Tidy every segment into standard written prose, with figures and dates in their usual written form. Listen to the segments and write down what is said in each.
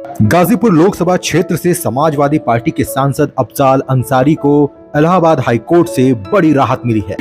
गाजीपुर लोकसभा क्षेत्र से समाजवादी पार्टी के सांसद अफजाल अंसारी को इलाहाबाद हाईकोर्ट से बड़ी राहत मिली है।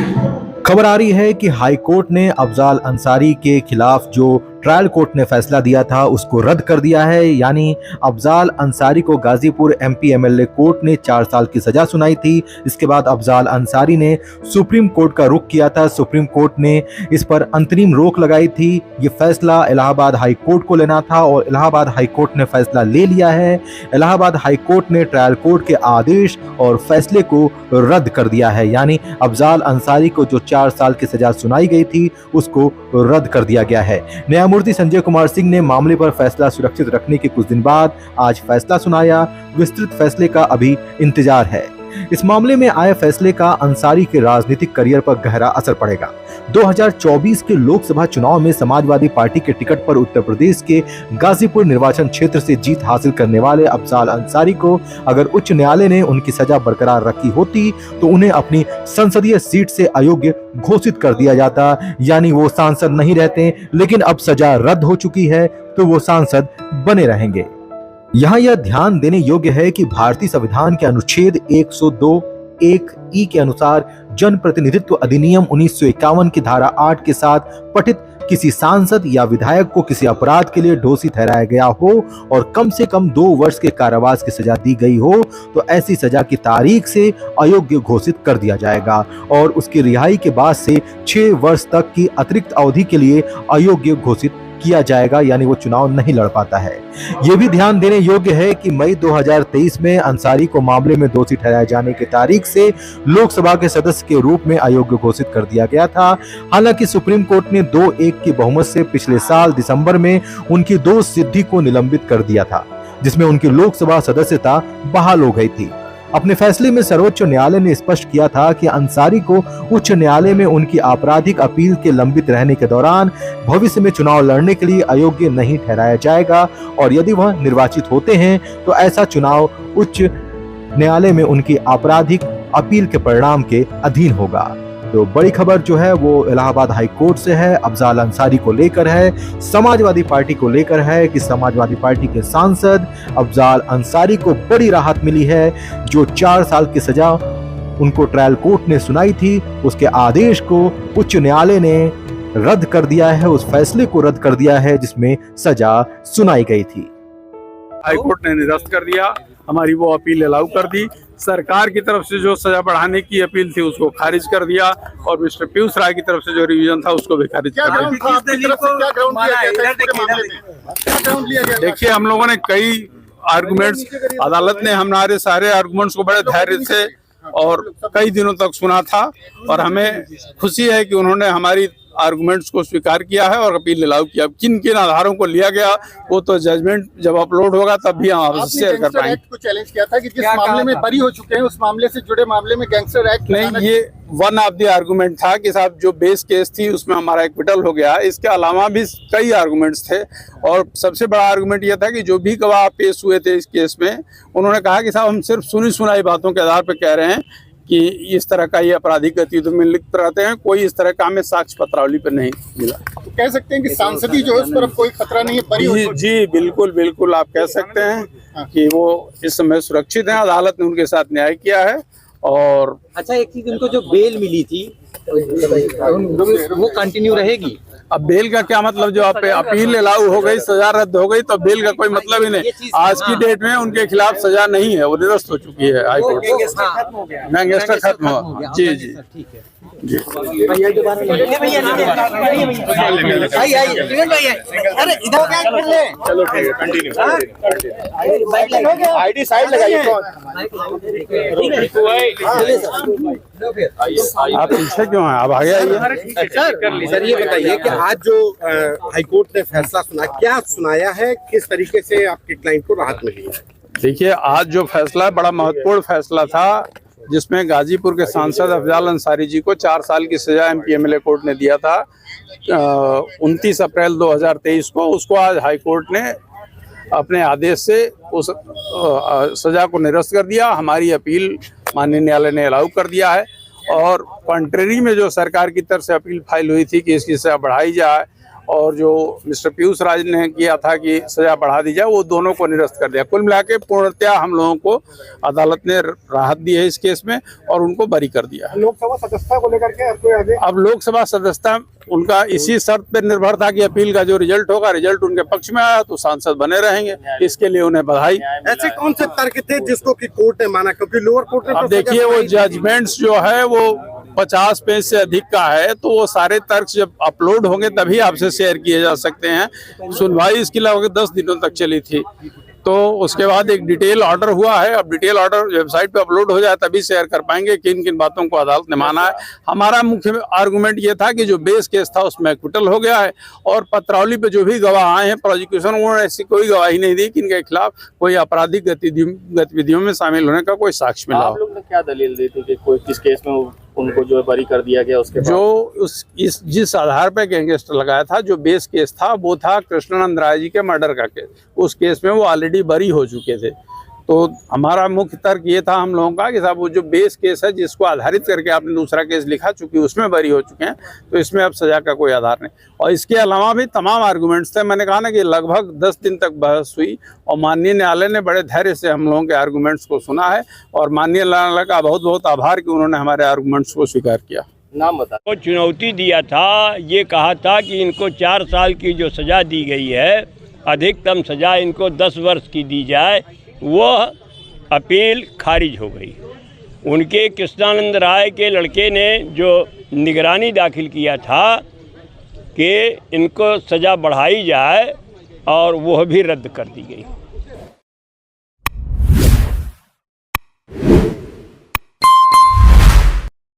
खबर आ रही है कि हाईकोर्ट ने अफजाल अंसारी के खिलाफ जो ट्रायल कोर्ट ने फैसला दिया था उसको रद्द कर दिया है। यानी अफजाल अंसारी को गाजीपुर एमपी एमएलए कोर्ट ने 4 साल की सजा सुनाई थी। इसके बाद अफजाल अंसारी ने सुप्रीम कोर्ट का रुख किया था। सुप्रीम कोर्ट ने इस पर अंतरिम रोक लगाई थी। ये फैसला इलाहाबाद हाई कोर्ट को लेना था और इलाहाबाद हाई कोर्ट ने फैसला ले लिया है। इलाहाबाद हाई कोर्ट ने ट्रायल कोर्ट के आदेश और फैसले को रद्द कर दिया है। यानी अफजाल अंसारी को जो 4 साल की सजा सुनाई गई थी उसको रद्द कर दिया गया है। न्यायमूर्ति संजय कुमार सिंह ने मामले पर फैसला सुरक्षित रखने के कुछ दिन बाद आज फैसला सुनाया। विस्तृत फैसले का अभी इंतजार है। इस मामले में आए फैसले का अंसारी के राजनीतिक करियर पर गहरा असर पड़ेगा। 2024 के लोकसभा चुनाव में समाजवादी पार्टी के टिकट पर उत्तर प्रदेश के गाजीपुर निर्वाचन क्षेत्र से जीत हासिल करने वाले अफजाल अंसारी को अगर उच्च न्यायालय ने उनकी सजा बरकरार रखी होती तो उन्हें अपनी संसदीय सीट से अयोग्य घोषित कर दिया जाता। यानी वो सांसद नहीं रहते, लेकिन अब सजा रद्द हो चुकी है तो वो सांसद बने रहेंगे। यहाँ यह ध्यान देने योग्य है कि भारतीय संविधान के अनुच्छेद 102(1)(e) के अनुसार जन प्रतिनिधित्व अधिनियम 1951 की धारा 8 के साथ पठित किसी सांसद या विधायक को किसी अपराध के लिए दोषी ठहराया गया हो और कम से कम 2 वर्ष के कारावास की सजा दी गई हो तो ऐसी सजा की तारीख से अयोग्य घोषित कर दिया जाएगा और उसकी रिहाई के बाद से 6 वर्ष तक की अतिरिक्त अवधि के लिए अयोग्य घोषित किया जाएगा। यानी वो चुनाव नहीं लड़ पाता है। यह भी ध्यान देने योग्य है कि मई 2023 में अंसारी को मामले में दोषी ठहराए जाने की तारीख से लोकसभा के सदस्य के रूप में अयोग्य घोषित कर दिया गया था। हालांकि सुप्रीम कोर्ट ने 2-1 की बहुमत से पिछले साल दिसंबर में उनकी दोष सिद्धि को निलंबित कर दिया था, जिसमें उनकी लोकसभा सदस्यता बहाल हो गई थी। अपने फैसले में सर्वोच्च न्यायालय ने स्पष्ट किया था कि अंसारी को उच्च न्यायालय में उनकी आपराधिक अपील के लंबित रहने के दौरान भविष्य में चुनाव लड़ने के लिए अयोग्य नहीं ठहराया जाएगा और यदि वह निर्वाचित होते हैं तो ऐसा चुनाव उच्च न्यायालय में उनकी आपराधिक अपील के परिणाम के अधीन होगा। तो बड़ी खबर जो है वो इलाहाबाद हाई कोर्ट से है, अफजाल अंसारी को लेकर है, समाजवादी पार्टी को लेकर है कि समाजवादी पार्टी के सांसद अफजाल अंसारी को बड़ी राहत मिली है। जो 4 साल की सजा उनको ट्रायल कोर्ट ने सुनाई थी उसके आदेश को उच्च न्यायालय ने रद्द कर दिया है, उस फैसले को रद्द कर दिया है जिसमें सजा सुनाई गई थी। हाईकोर्ट ने निरस्त कर दिया, हमारी वो अपील अलाउ कर दी। सरकार की तरफ से जो सजा बढ़ाने की अपील थी उसको खारिज कर दिया और मिस्टर पीयूष राय की तरफ से जो रिवीजन था उसको भी खारिज कर दिया। देखिए, हम लोगों ने कई आर्गुमेंट्स, अदालत ने हमारे सारे आर्गुमेंट्स को बड़े धैर्य से और कई दिनों तक सुना था और हमें खुशी है कि उन्होंने हमारी आर्गुमेंट्स को स्वीकार किया है और अपील अलाउ किया। किन किन आधारों को लिया गया वो तो जजमेंट जब अपलोड होगा तब भी हम आपसे शेयर कर पाएंगे। को चैलेंज किया था कि जिस मामले में बरी हो चुके हैं उस मामले से जुड़े मामले में गैंगस्टर एक्ट नहीं, ये वन ऑफ द आर्गुमेंट था कि साहब जो बेस केस थी उसमें हमारा एक्विटल हो गया। इसके अलावा भी कई आर्गुमेंट्स थे और सबसे बड़ा आर्गुमेंट यह था कि जो भी गवाह पेश हुए थे इस केस में उन्होंने कहा कि साहब हम सिर्फ सुनी सुनाई बातों के आधार पर कह रहे हैं कि इस तरह का ये आपराधिक गतिविधियों में लिप्त रहते हैं, कोई इस तरह का हमें साक्ष्य पत्रावली पर नहीं मिला। तो कह सकते हैं कि सांसदी जो है उस पर कोई खतरा नहीं है, बरी जी बिल्कुल बिल्कुल आप कह सकते हैं कि वो इस समय सुरक्षित हैं। अदालत ने उनके साथ न्याय किया है। और अच्छा, एक चीज, उनको जो बेल मिली थी वो कंटिन्यू रहेगी? अब बेल का क्या मतलब, जो आप अपील अलाउ हो गई, सजा रद्द हो गई तो बेल का कोई मतलब ही नहीं। आज की डेट में उनके खिलाफ सजा नहीं है, वो निरस्त हो चुकी है हाईकोर्ट। गैंगस्टर खत्म हुआ। जी जी ठीक है जी। चलो ठीक है, कंटिन्यू। आईडी साइड लगाइए। आप पीछे क्यों हैं, आप आगे आइए। सर ये बताइए कि आज जो हाईकोर्ट ने फैसला सुना, क्या सुनाया है, किस तरीके से आपके क्लाइंट को राहत मिली है? देखिए, आज जो फैसला बड़ा महत्वपूर्ण फैसला था जिसमें गाजीपुर के सांसद अफजाल अंसारी जी को 4 साल की सजा एमपी एमएलए कोर्ट ने दिया था 29 अप्रैल 2023 को। उसको आज हाईकोर्ट ने अपने आदेश से उस सजा को निरस्त कर दिया। हमारी अपील माननीय न्यायालय ने अलाउ कर दिया है और कंट्रेरी में जो सरकार की तरफ से अपील फाइल हुई थी कि इसकी सजा बढ़ाई जाए और जो मिस्टर पीयूष राज ने किया था कि सजा बढ़ा दी जाए, वो दोनों को निरस्त कर दिया। कुल मिला के पूर्णतया हम लोगों को अदालत ने राहत दी है इस केस में और उनको बरी कर दिया। लोकसभा सदस्यता को लेकर के आपको आगे अब लोकसभा सदस्यता उनका इसी शर्त पर निर्भर था कि अपील का जो रिजल्ट होगा, रिजल्ट उनके पक्ष में आया तो सांसद बने रहेंगे। इसके लिए उन्हें बधाई। ऐसे कौन से तर्क थे जिसको कि कोर्ट ने माना, क्योंकि लोअर कोर्ट ने अब देखिए वो जजमेंट्स जो है वो 50 पेज से अधिक का है, तो वो सारे तर्क जब अपलोड होंगे तभी आपसे शेयर किए जा सकते हैं। सुनवाई इसकी लगभग 10 दिनों तक चली थी, तो उसके बाद एक डिटेल ऑर्डर हुआ है। अब डिटेल ऑर्डर वेबसाइट पे अपलोड हो जाए तभी शेयर कर पाएंगे किन किन बातों को अदालत ने माना है। हमारा मुख्य आर्गुमेंट ये था कि जो बेस केस था उसमें एक्विटल हो गया है और पत्रावली पे जो भी गवाह आए हैं प्रोसिक्यूशन, उन्होंने ऐसी कोई गवाही नहीं दी कि इनके खिलाफ कोई आपराधिक गतिविधियों में शामिल होने का कोई साक्ष्य मिला। आप लोग ने क्या दलील दी थी कि कोई किस केस में उनको जो है बरी कर दिया गया? उसके जो जिस आधार पर गैंगस्टर लगाया था, जो बेस केस था वो था कृष्णानंद राय जी के मर्डर का केस। उस केस में वो ऑलरेडी बरी हो चुके थे। तो हमारा मुख्य तर्क ये था हम लोगों का कि साहब वो जो बेस केस है जिसको आधारित करके आपने दूसरा केस लिखा, चूंकि उसमें बरी हो चुके हैं तो इसमें अब सजा का कोई आधार नहीं। और इसके अलावा भी तमाम आर्गूमेंट्स थे। मैंने कहा ना कि लगभग 10 दिन तक बहस हुई और माननीय न्यायालय ने बड़े धैर्य से हम लोगों के आर्गूमेंट्स को सुना है और माननीय न्यायालय का बहुत बहुत आभार कि उन्होंने हमारे आर्गूमेंट्स को स्वीकार किया। नाम बता। को चुनौती दिया था, ये कहा था कि इनको 4 साल की जो सज़ा दी गई है, अधिकतम सज़ा इनको 10 वर्ष की दी जाए, वह अपील खारिज हो गई। उनके कृष्णानंद राय के लड़के ने जो निगरानी दाखिल किया था कि इनको सज़ा बढ़ाई जाए और वह भी रद्द कर दी गई।